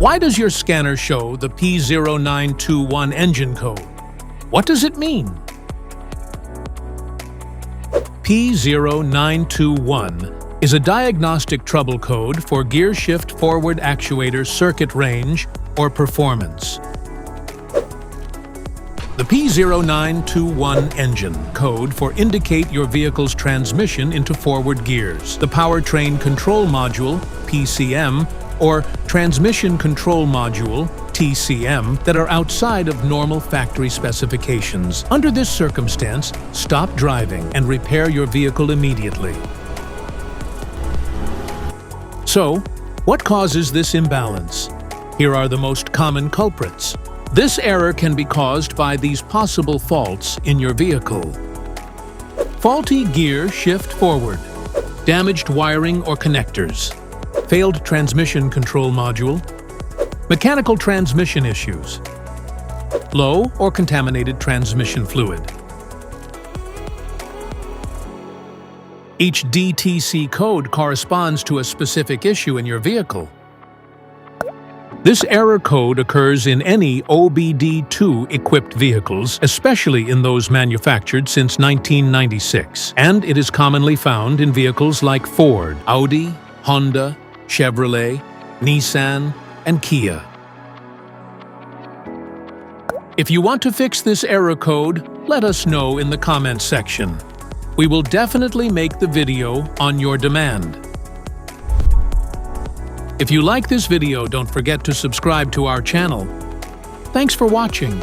Why does your scanner show the P0921 engine code? What does it mean? P0921 is a diagnostic trouble code for gear shift forward actuator circuit range or performance. The P0921 engine code for indicate your vehicle's transmission into forward gears. The powertrain control module, PCM, or transmission control module, TCM, that are outside of normal factory specifications. Under this circumstance, stop driving and repair your vehicle immediately. So, what causes this imbalance? Here are the most common culprits. This error can be caused by these possible faults in your vehicle. Faulty gear shift forward, damaged wiring or connectors, failed transmission control module, mechanical transmission issues, low or contaminated transmission fluid. Each DTC code corresponds to a specific issue in your vehicle. This error code occurs in any OBD2 equipped vehicles, especially in those manufactured since 1996, and it is commonly found in vehicles like Ford, Audi, Honda, Chevrolet, Nissan, and Kia. If you want to fix this error code, let us know in the comments section. We will definitely make the video on your demand. If you like this video, don't forget to subscribe to our channel. Thanks for watching.